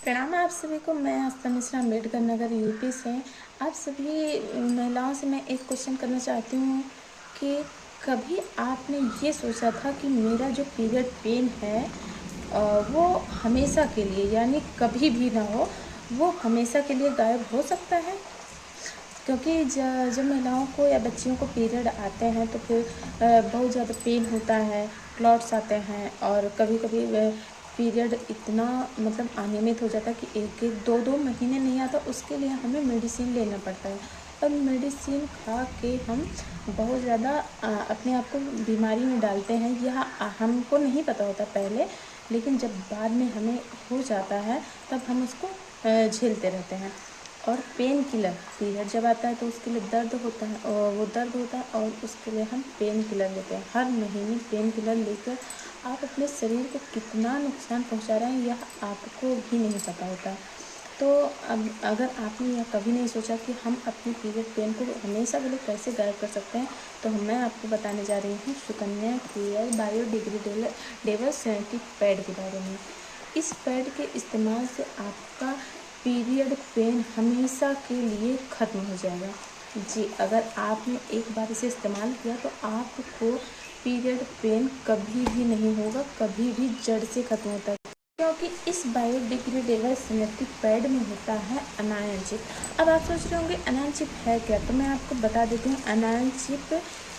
प्रणाम आप सभी को। मैं आस्था मिश्रा, अम्बेडकर नगर यूपी से। आप सभी महिलाओं से मैं एक क्वेश्चन करना चाहती हूँ कि कभी आपने ये सोचा था कि मेरा जो पीरियड पेन है वो हमेशा के लिए, यानी कभी भी ना हो, वो हमेशा के लिए गायब हो सकता है? क्योंकि जब महिलाओं को या बच्चियों को पीरियड आते हैं तो फिर बहुत ज़्यादा पेन होता है, क्लॉट्स आते हैं, और कभी कभी पीरियड इतना मतलब अनियमित हो जाता है कि एक एक दो दो महीने नहीं आता। उसके लिए हमें मेडिसिन लेना पड़ता है, और मेडिसिन खा के हम बहुत ज़्यादा अपने आप को बीमारी में डालते हैं। यह हमको नहीं पता होता पहले, लेकिन जब बाद में हमें हो जाता है तब हम उसको झेलते रहते हैं। और पेन किलर, पीरियड जब आता है तो उसके लिए दर्द होता है, और वो दर्द होता है और उसके लिए हम पेन किलर लेते हैं। हर महीने पेन किलर लेकर आप अपने शरीर को कितना नुकसान पहुंचा रहे हैं यह आपको भी नहीं पता होता है। तो अब अगर आपने यह कभी नहीं सोचा कि हम अपने पीरियड पेन को हमेशा के लिए कैसे गायब कर सकते हैं, तो मैं आपको बताने जा रही हूँ सुकन्या केयर बायोडिग्रेडेबल सेनेटिक पैड के बारे में। इस पैड के इस्तेमाल से आपका पीरियड पेन हमेशा के लिए ख़त्म हो जाएगा। जी, अगर आपने एक बार इसे इस्तेमाल किया तो आपको पीरियड पेन कभी भी नहीं होगा, कभी भी जड़ से ख़त्म होता है, क्योंकि इस बायोडिग्रेडेबल सिनेप्टिक पैड में होता है अनायन चिप। अब आप सोच रहे होंगे अनायन चिप है क्या, तो मैं आपको बता देती हूँ। अनायन चिप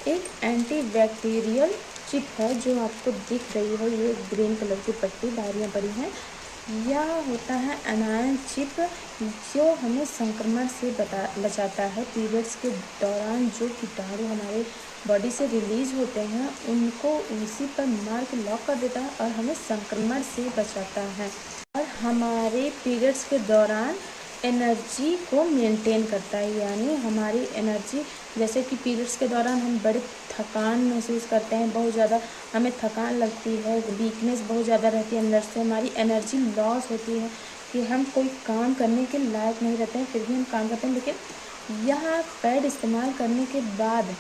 एक एंटीबैक्टीरियल चिप है जो आपको दिख रही है, ये ग्रीन कलर की पट्टी दायरियाँ पड़ी हैं। यह होता है अनायन चिप जो हमें संक्रमण से बचाता है। पीरियड्स के दौरान जो कीटाणु हमारे बॉडी से रिलीज होते हैं उनको उसी पर मार के लॉक कर देता है और हमें संक्रमण से बचाता है, और हमारे पीरियड्स के दौरान एनर्जी को मेंटेन करता है। यानी हमारी एनर्जी, जैसे कि पीरियड्स के दौरान हम बड़े थकान महसूस करते हैं, बहुत ज़्यादा हमें थकान लगती है, वीकनेस बहुत ज़्यादा रहती है, अंदर से हमारी एनर्जी लॉस होती है कि हम कोई काम करने के लायक नहीं रहते हैं, फिर भी हम काम करते हैं। लेकिन यह पैड इस्तेमाल करने के बाद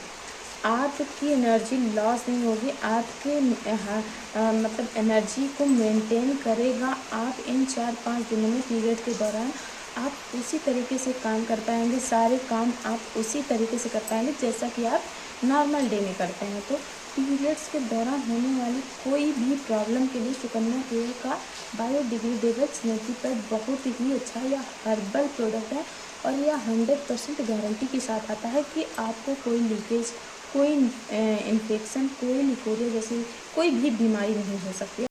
आपकी एनर्जी लॉस नहीं होगी, आपके मतलब एनर्जी को मेंटेन करेगा। आप इन 4-5 दिनों में पीरियड के दौरान आप उसी तरीके से काम कर पाएंगे, सारे काम आप उसी तरीके से कर पाएंगे जैसा कि आप नॉर्मल डे में करते हैं। तो पीरियड्स के दौरान होने वाली कोई भी प्रॉब्लम के लिए सुकन्या केयर का बायोडिग्रेडेबल स्नेकी पैड बहुत ही अच्छा या हर्बल प्रोडक्ट है, और यह 100% गारंटी के साथ आता है कि आपको कोई लीकेज, कोई इन्फेक्शन, कोई लिकोरिया जैसी कोई भी बीमारी नहीं हो सकती।